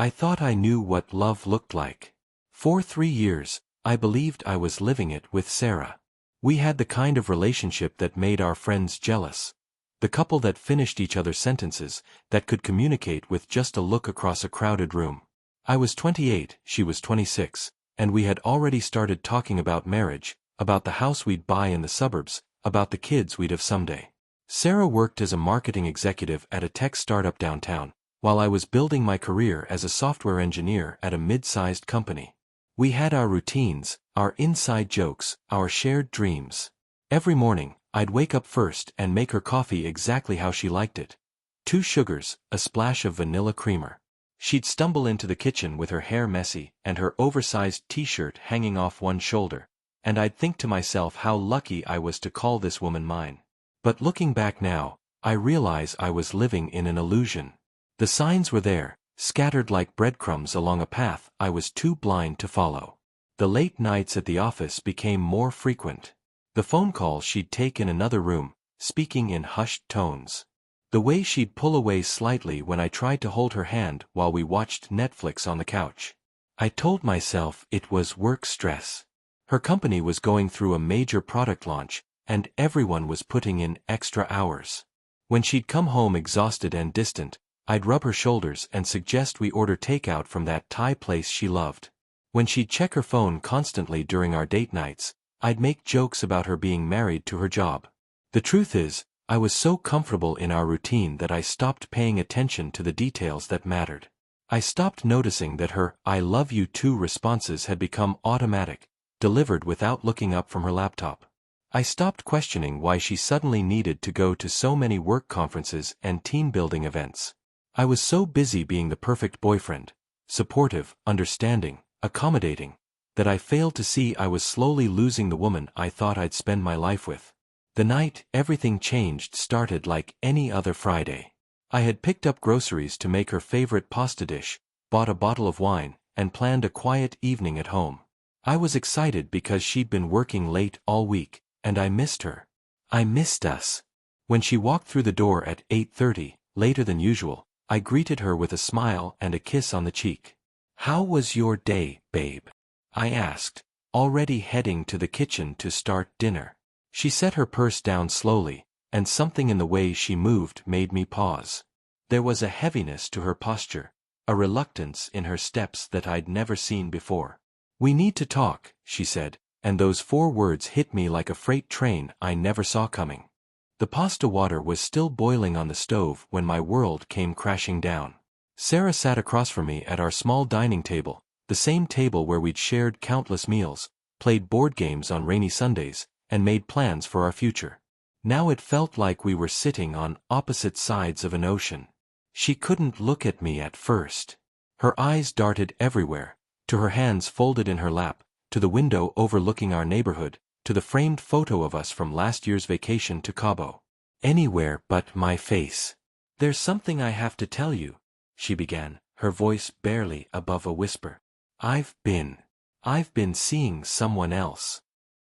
I thought I knew what love looked like. For 3 years, I believed I was living it with Sarah. We had the kind of relationship that made our friends jealous. The couple that finished each other's sentences, that could communicate with just a look across a crowded room. I was 28, she was 26, and we had already started talking about marriage, about the house we'd buy in the suburbs, about the kids we'd have someday. Sarah worked as a marketing executive at a tech startup downtown, while I was building my career as a software engineer at a mid-sized company. We had our routines, our inside jokes, our shared dreams. Every morning, I'd wake up first and make her coffee exactly how she liked it. 2 sugars, a splash of vanilla creamer. She'd stumble into the kitchen with her hair messy and her oversized t-shirt hanging off one shoulder, and I'd think to myself how lucky I was to call this woman mine. But looking back now, I realize I was living in an illusion. The signs were there, scattered like breadcrumbs along a path I was too blind to follow. The late nights at the office became more frequent. The phone calls she'd take in another room, speaking in hushed tones. The way she'd pull away slightly when I tried to hold her hand while we watched Netflix on the couch. I told myself it was work stress. Her company was going through a major product launch, and everyone was putting in extra hours. When she'd come home exhausted and distant, I'd rub her shoulders and suggest we order takeout from that Thai place she loved. When she'd check her phone constantly during our date nights, I'd make jokes about her being married to her job. The truth is, I was so comfortable in our routine that I stopped paying attention to the details that mattered. I stopped noticing that her "I love you too" responses had become automatic, delivered without looking up from her laptop. I stopped questioning why she suddenly needed to go to so many work conferences and team-building events. I was so busy being the perfect boyfriend, supportive, understanding, accommodating, that I failed to see I was slowly losing the woman I thought I'd spend my life with. The night everything changed started like any other Friday. I had picked up groceries to make her favorite pasta dish, bought a bottle of wine, and planned a quiet evening at home. I was excited because she'd been working late all week, and I missed her. I missed us. When she walked through the door at 8:30, later than usual, I greeted her with a smile and a kiss on the cheek. "How was your day, babe?" I asked, already heading to the kitchen to start dinner. She set her purse down slowly, and something in the way she moved made me pause. There was a heaviness to her posture, a reluctance in her steps that I'd never seen before. "We need to talk," she said, and those 4 words hit me like a freight train I never saw coming. The pasta water was still boiling on the stove when my world came crashing down. Sarah sat across from me at our small dining table, the same table where we'd shared countless meals, played board games on rainy Sundays, and made plans for our future. Now it felt like we were sitting on opposite sides of an ocean. She couldn't look at me at first. Her eyes darted everywhere, to her hands folded in her lap, to the window overlooking our neighborhood, to the framed photo of us from last year's vacation to Cabo. "Anywhere but my face. There's something I have to tell you," she began, her voice barely above a whisper. I've been seeing someone else."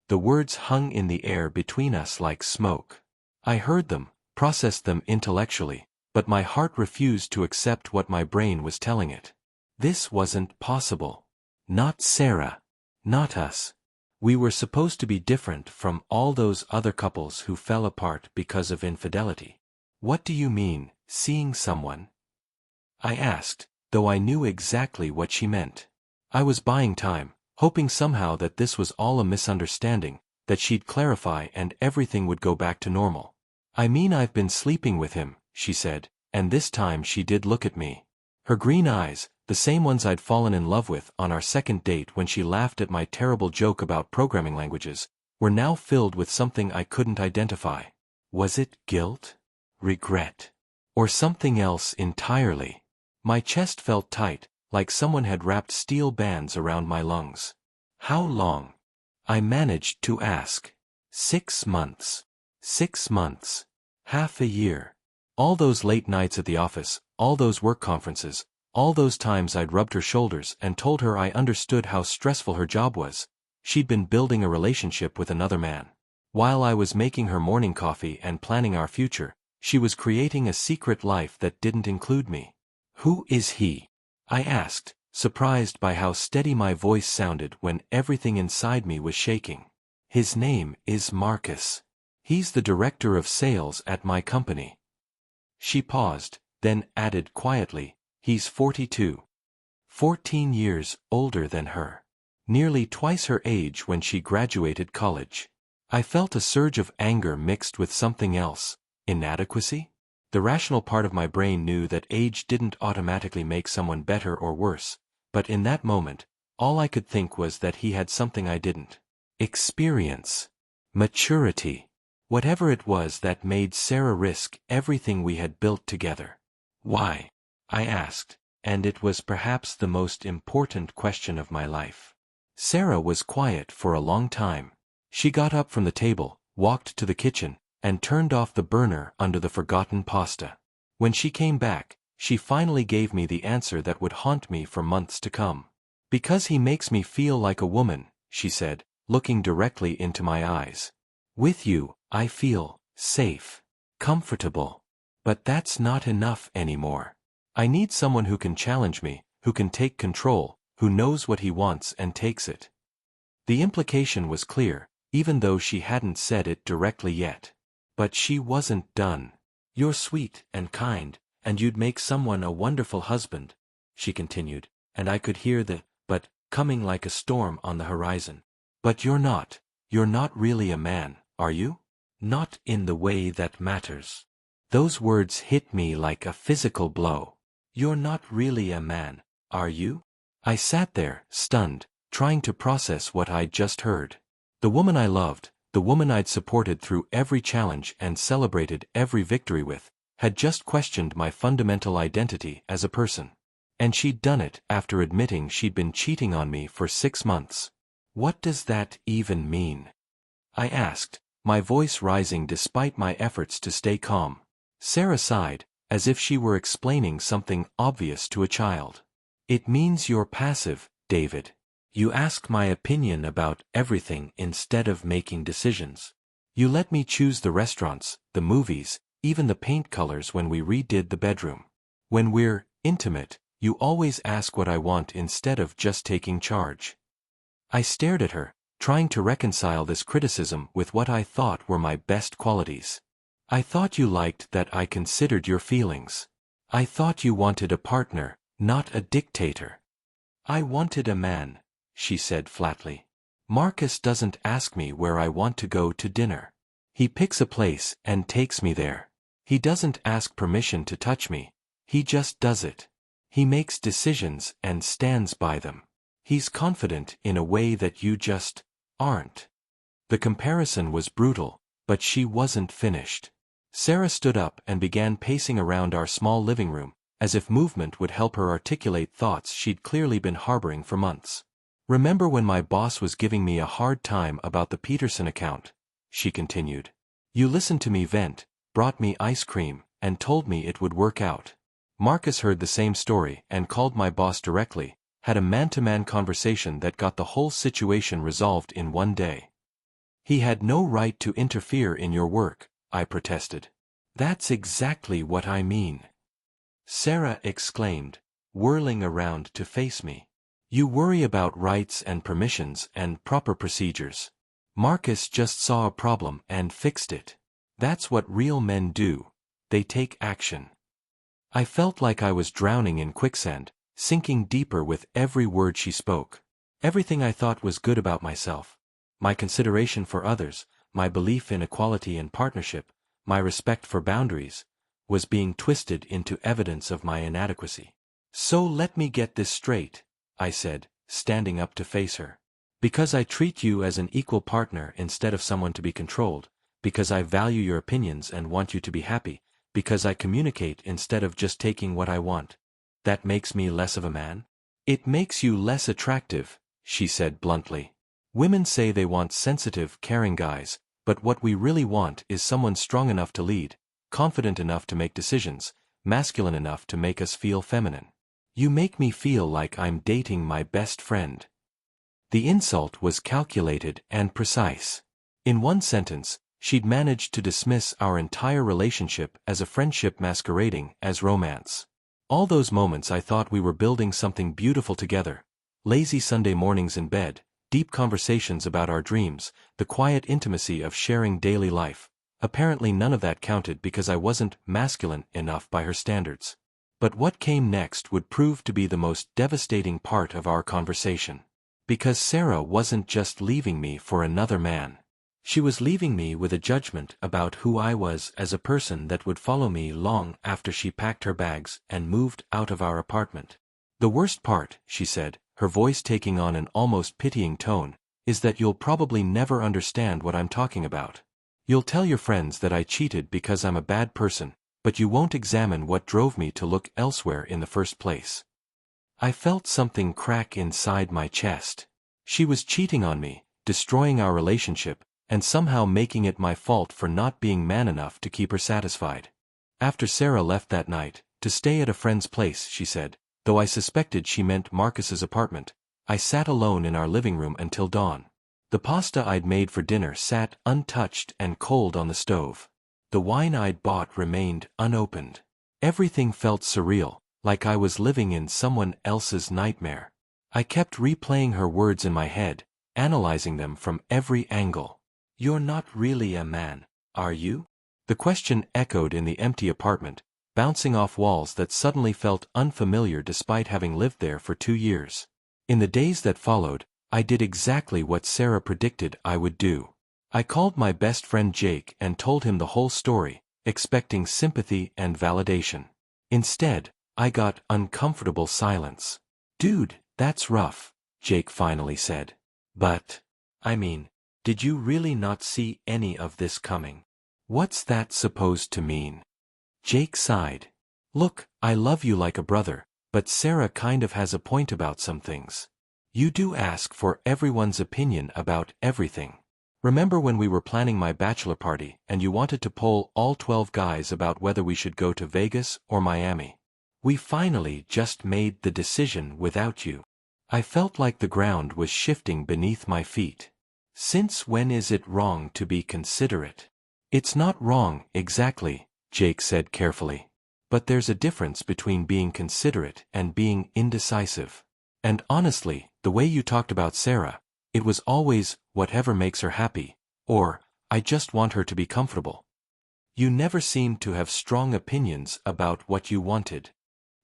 The words hung in the air between us like smoke. I heard them, processed them intellectually, but my heart refused to accept what my brain was telling it. This wasn't possible. Not Sarah. Not us. We were supposed to be different from all those other couples who fell apart because of infidelity. "What do you mean, seeing someone?" I asked, though I knew exactly what she meant. I was buying time, hoping somehow that this was all a misunderstanding, that she'd clarify and everything would go back to normal. "I mean I've been sleeping with him," she said, and this time she did look at me. Her green eyes, the same ones I'd fallen in love with on our second date when she laughed at my terrible joke about programming languages, were now filled with something I couldn't identify. Was it guilt? Regret? Or something else entirely? My chest felt tight, like someone had wrapped steel bands around my lungs. "How long?" I managed to ask. 6 months. 6 months. Half a year. All those late nights at the office, all those work conferences, all those times I'd rubbed her shoulders and told her I understood how stressful her job was. She'd been building a relationship with another man. While I was making her morning coffee and planning our future, she was creating a secret life that didn't include me. "Who is he?" I asked, surprised by how steady my voice sounded when everything inside me was shaking. His name is Marcus. He's the director of sales at my company. She paused, then added quietly, he's 42. 14 years older than her. Nearly twice her age when she graduated college. I felt a surge of anger mixed with something else. Inadequacy? The rational part of my brain knew that age didn't automatically make someone better or worse, but in that moment, all I could think was that he had something I didn't. Experience. Maturity. Whatever it was that made Sarah risk everything we had built together. Why? I asked, and it was perhaps the most important question of my life. Sarah was quiet for a long time. She got up from the table, walked to the kitchen, and turned off the burner under the forgotten pasta. When she came back, she finally gave me the answer that would haunt me for months to come. Because he makes me feel like a woman, she said, looking directly into my eyes. With you, I feel safe, comfortable. But that's not enough anymore. I need someone who can challenge me, who can take control, who knows what he wants and takes it. The implication was clear, even though she hadn't said it directly yet. But she wasn't done. You're sweet and kind, and you'd make someone a wonderful husband, she continued, and I could hear the but coming like a storm on the horizon. But you're not really a man, are you? Not in the way that matters. Those words hit me like a physical blow. You're not really a man, are you? I sat there, stunned, trying to process what I'd just heard. The woman I loved, the woman I'd supported through every challenge and celebrated every victory with, had just questioned my fundamental identity as a person. And she'd done it after admitting she'd been cheating on me for 6 months. What does that even mean? I asked, my voice rising despite my efforts to stay calm. Sarah sighed, as if she were explaining something obvious to a child. It means you're passive, David. You ask my opinion about everything instead of making decisions. You let me choose the restaurants, the movies, even the paint colors when we redid the bedroom. When we're intimate, you always ask what I want instead of just taking charge. I stared at her, trying to reconcile this criticism with what I thought were my best qualities. I thought you liked that I considered your feelings. I thought you wanted a partner, not a dictator. I wanted a man, she said flatly. Marcus doesn't ask me where I want to go to dinner. He picks a place and takes me there. He doesn't ask permission to touch me. He just does it. He makes decisions and stands by them. He's confident in a way that you just aren't. The comparison was brutal, but she wasn't finished. Sarah stood up and began pacing around our small living room, as if movement would help her articulate thoughts she'd clearly been harboring for months. Remember when my boss was giving me a hard time about the Peterson account? She continued. You listened to me vent, brought me ice cream, and told me it would work out. Marcus heard the same story and called my boss directly, had a man-to-man conversation that got the whole situation resolved in one day. He had no right to interfere in your work, I protested. That's exactly what I mean. Sarah exclaimed, whirling around to face me. You worry about rights and permissions and proper procedures. Marcus just saw a problem and fixed it. That's what real men do. They take action. I felt like I was drowning in quicksand, sinking deeper with every word she spoke. Everything I thought was good about myself, my consideration for others, my belief in equality and partnership, my respect for boundaries, was being twisted into evidence of my inadequacy. So let me get this straight, I said, standing up to face her. Because I treat you as an equal partner instead of someone to be controlled, because I value your opinions and want you to be happy, because I communicate instead of just taking what I want, that makes me less of a man? It makes you less attractive, she said bluntly. Women say they want sensitive, caring guys, but what we really want is someone strong enough to lead, confident enough to make decisions, masculine enough to make us feel feminine. You make me feel like I'm dating my best friend. The insult was calculated and precise. In one sentence, she'd managed to dismiss our entire relationship as a friendship masquerading as romance. All those moments I thought we were building something beautiful together. Lazy Sunday mornings in bed, deep conversations about our dreams, the quiet intimacy of sharing daily life. Apparently none of that counted because I wasn't masculine enough by her standards. But what came next would prove to be the most devastating part of our conversation. Because Sarah wasn't just leaving me for another man. She was leaving me with a judgment about who I was as a person that would follow me long after she packed her bags and moved out of our apartment. The worst part, she said, her voice taking on an almost pitying tone, is that you'll probably never understand what I'm talking about. You'll tell your friends that I cheated because I'm a bad person, but you won't examine what drove me to look elsewhere in the first place. I felt something crack inside my chest. She was cheating on me, destroying our relationship, and somehow making it my fault for not being man enough to keep her satisfied. After Sarah left that night, to stay at a friend's place, she said, though I suspected she meant Marcus's apartment, I sat alone in our living room until dawn. The pasta I'd made for dinner sat untouched and cold on the stove. The wine I'd bought remained unopened. Everything felt surreal, like I was living in someone else's nightmare. I kept replaying her words in my head, analyzing them from every angle. You're not really a man, are you? The question echoed in the empty apartment, bouncing off walls that suddenly felt unfamiliar despite having lived there for 2 years. In the days that followed, I did exactly what Sarah predicted I would do. I called my best friend Jake and told him the whole story, expecting sympathy and validation. Instead, I got uncomfortable silence. Dude, that's rough, Jake finally said. But, did you really not see any of this coming? What's that supposed to mean? Jake sighed. Look, I love you like a brother, but Sarah kind of has a point about some things. You do ask for everyone's opinion about everything. Remember when we were planning my bachelor party and you wanted to poll all 12 guys about whether we should go to Vegas or Miami? We finally just made the decision without you. I felt like the ground was shifting beneath my feet. Since when is it wrong to be considerate? It's not wrong, exactly, Jake said carefully. But there's a difference between being considerate and being indecisive. And honestly, the way you talked about Sarah, it was always, whatever makes her happy, or, I just want her to be comfortable. You never seemed to have strong opinions about what you wanted.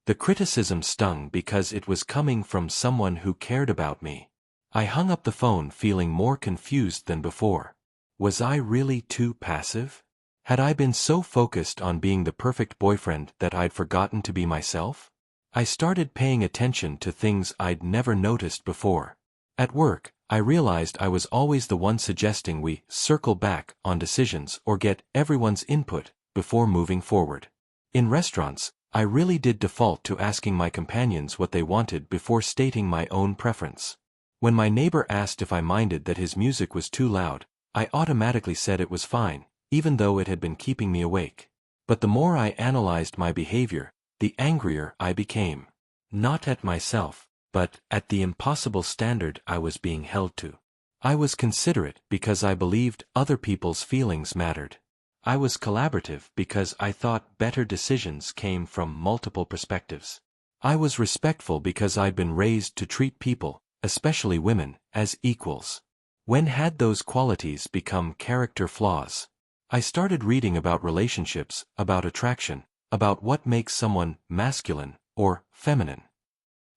The criticism stung because it was coming from someone who cared about me. I hung up the phone feeling more confused than before. Was I really too passive? Had I been so focused on being the perfect boyfriend that I'd forgotten to be myself? I started paying attention to things I'd never noticed before. At work, I realized I was always the one suggesting we circle back on decisions or get everyone's input before moving forward. In restaurants, I really did default to asking my companions what they wanted before stating my own preference. When my neighbor asked if I minded that his music was too loud, I automatically said it was fine, even though it had been keeping me awake. But the more I analyzed my behavior, the angrier I became. Not at myself, but at the impossible standard I was being held to. I was considerate because I believed other people's feelings mattered. I was collaborative because I thought better decisions came from multiple perspectives. I was respectful because I'd been raised to treat people, especially women, as equals. When had those qualities become character flaws? I started reading about relationships, about attraction, about what makes someone masculine or feminine.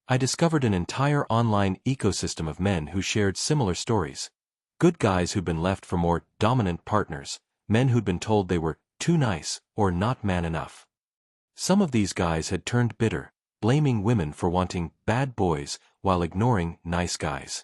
I discovered an entire online ecosystem of men who shared similar stories. Good guys who'd been left for more dominant partners, men who'd been told they were too nice or not man enough. Some of these guys had turned bitter, blaming women for wanting bad boys while ignoring nice guys.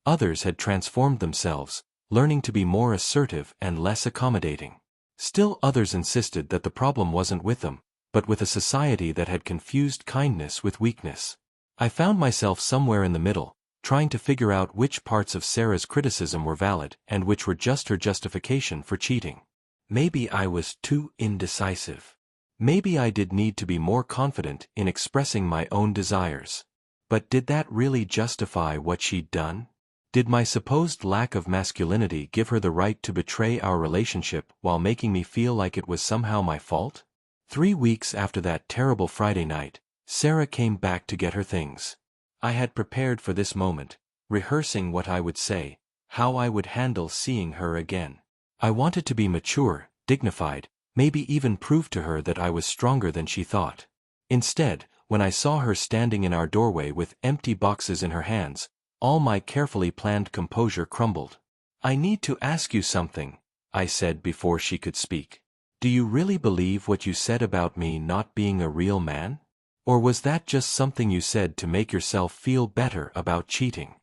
Others had transformed themselves, learning to be more assertive and less accommodating. Still others insisted that the problem wasn't with them, but with a society that had confused kindness with weakness. I found myself somewhere in the middle, trying to figure out which parts of Sarah's criticism were valid and which were just her justification for cheating. Maybe I was too indecisive. Maybe I did need to be more confident in expressing my own desires. But did that really justify what she'd done? Did my supposed lack of masculinity give her the right to betray our relationship while making me feel like it was somehow my fault? 3 weeks after that terrible Friday night, Sarah came back to get her things. I had prepared for this moment, rehearsing what I would say, how I would handle seeing her again. I wanted to be mature, dignified, maybe even prove to her that I was stronger than she thought. Instead, when I saw her standing in our doorway with empty boxes in her hands, all my carefully planned composure crumbled. "I need to ask you something," I said before she could speak. "Do you really believe what you said about me not being a real man? Or was that just something you said to make yourself feel better about cheating?"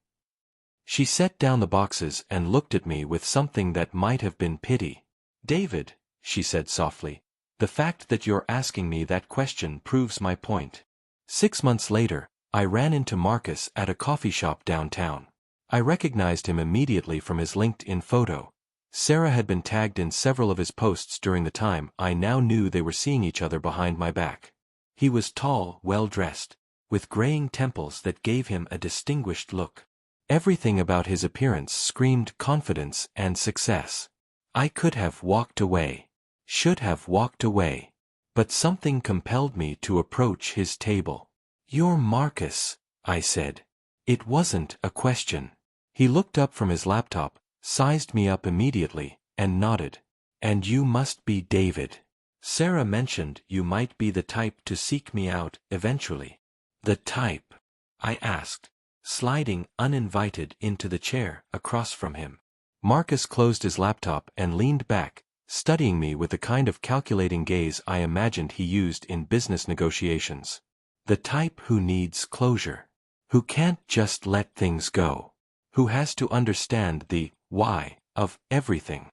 She set down the boxes and looked at me with something that might have been pity. "David," she said softly, "the fact that you're asking me that question proves my point." 6 months later, I ran into Marcus at a coffee shop downtown. I recognized him immediately from his LinkedIn photo. Sarah had been tagged in several of his posts during the time. I now knew they were seeing each other behind my back. He was tall, well-dressed, with graying temples that gave him a distinguished look. Everything about his appearance screamed confidence and success. I could have walked away, should have walked away, but something compelled me to approach his table. "You're Marcus," I said. It wasn't a question. He looked up from his laptop, sized me up immediately, and nodded. "And you must be David. Sarah mentioned you might be the type to seek me out eventually." "The type?" I asked, sliding uninvited into the chair across from him. Marcus closed his laptop and leaned back, studying me with the kind of calculating gaze I imagined he used in business negotiations. "The type who needs closure. Who can't just let things go. Who has to understand the why of everything."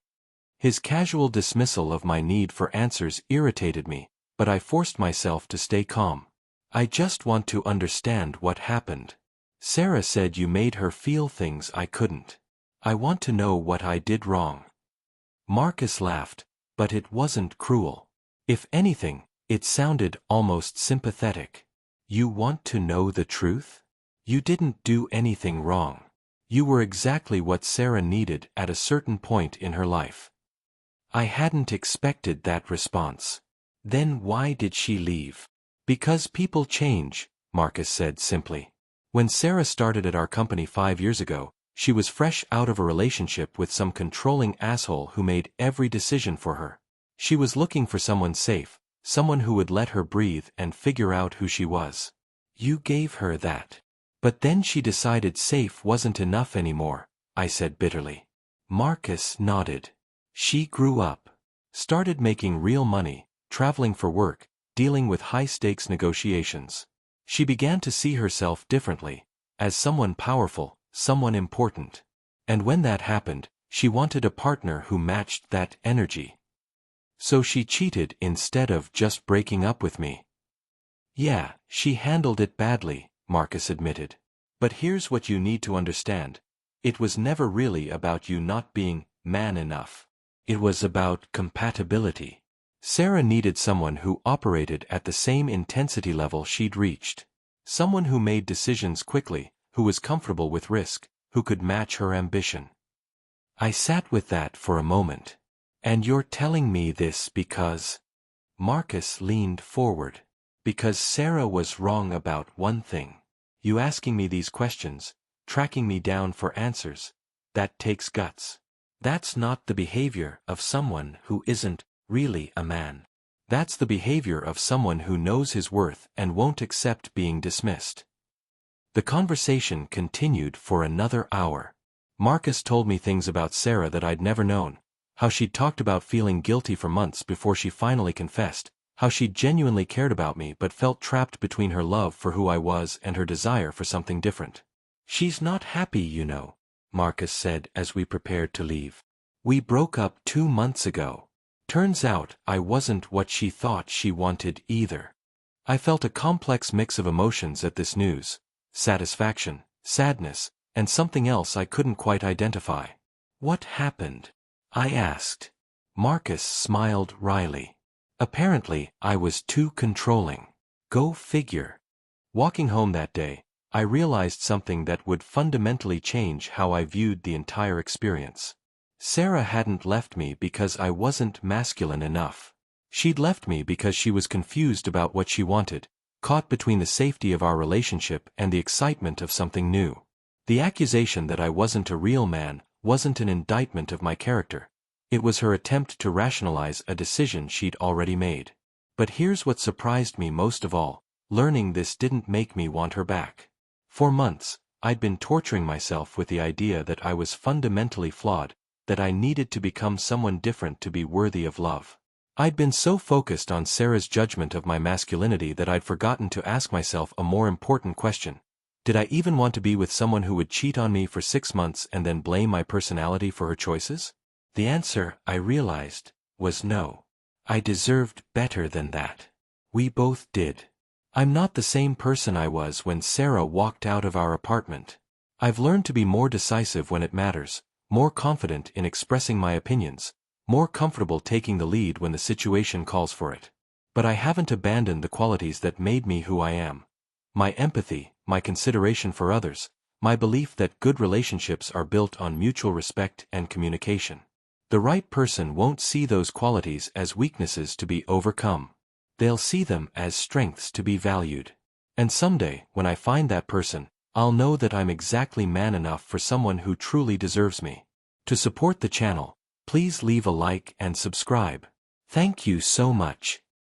His casual dismissal of my need for answers irritated me, but I forced myself to stay calm. "I just want to understand what happened. Sarah said you made her feel things I couldn't. I want to know what I did wrong." Marcus laughed, but it wasn't cruel. If anything, it sounded almost sympathetic. "You want to know the truth? You didn't do anything wrong. You were exactly what Sarah needed at a certain point in her life." I hadn't expected that response. "Then why did she leave?" "Because people change," Marcus said simply. "When Sarah started at our company 5 years ago, she was fresh out of a relationship with some controlling asshole who made every decision for her. She was looking for someone safe, someone who would let her breathe and figure out who she was. You gave her that. But then she decided safe wasn't enough anymore," I said bitterly. Marcus nodded. "She grew up. Started making real money, traveling for work, dealing with high-stakes negotiations. She began to see herself differently, as someone powerful, someone important. And when that happened, she wanted a partner who matched that energy. So she cheated instead of just breaking up with me." "Yeah, she handled it badly," Marcus admitted. "But here's what you need to understand. It was never really about you not being man enough. It was about compatibility. Sarah needed someone who operated at the same intensity level she'd reached. Someone who made decisions quickly, who was comfortable with risk, who could match her ambition." I sat with that for a moment. "And you're telling me this because—" Marcus leaned forward. "Because Sarah was wrong about one thing. You asking me these questions, tracking me down for answers, that takes guts. That's not the behavior of someone who isn't really a man. That's the behavior of someone who knows his worth and won't accept being dismissed." The conversation continued for another hour. Marcus told me things about Sarah that I'd never known. How she'd talked about feeling guilty for months before she finally confessed. How she genuinely cared about me but felt trapped between her love for who I was and her desire for something different. "She's not happy, you know," Marcus said as we prepared to leave. "We broke up 2 months ago. Turns out I wasn't what she thought she wanted either." I felt a complex mix of emotions at this news: satisfaction, sadness, and something else I couldn't quite identify. "What happened?" I asked. Marcus smiled wryly. "Apparently, I was too controlling. Go figure." Walking home that day, I realized something that would fundamentally change how I viewed the entire experience. Sarah hadn't left me because I wasn't masculine enough. She'd left me because she was confused about what she wanted, caught between the safety of our relationship and the excitement of something new. The accusation that I wasn't a real man wasn't an indictment of my character. It was her attempt to rationalize a decision she'd already made. But here's what surprised me most of all: learning this didn't make me want her back. For months, I'd been torturing myself with the idea that I was fundamentally flawed, that I needed to become someone different to be worthy of love. I'd been so focused on Sarah's judgment of my masculinity that I'd forgotten to ask myself a more important question. Did I even want to be with someone who would cheat on me for 6 months and then blame my personality for her choices? The answer, I realized, was no. I deserved better than that. We both did. I'm not the same person I was when Sarah walked out of our apartment. I've learned to be more decisive when it matters, more confident in expressing my opinions, more comfortable taking the lead when the situation calls for it. But I haven't abandoned the qualities that made me who I am. My empathy, my consideration for others, my belief that good relationships are built on mutual respect and communication. The right person won't see those qualities as weaknesses to be overcome. They'll see them as strengths to be valued. And someday, when I find that person, I'll know that I'm exactly man enough for someone who truly deserves me. To support the channel, please leave a like and subscribe. Thank you so much.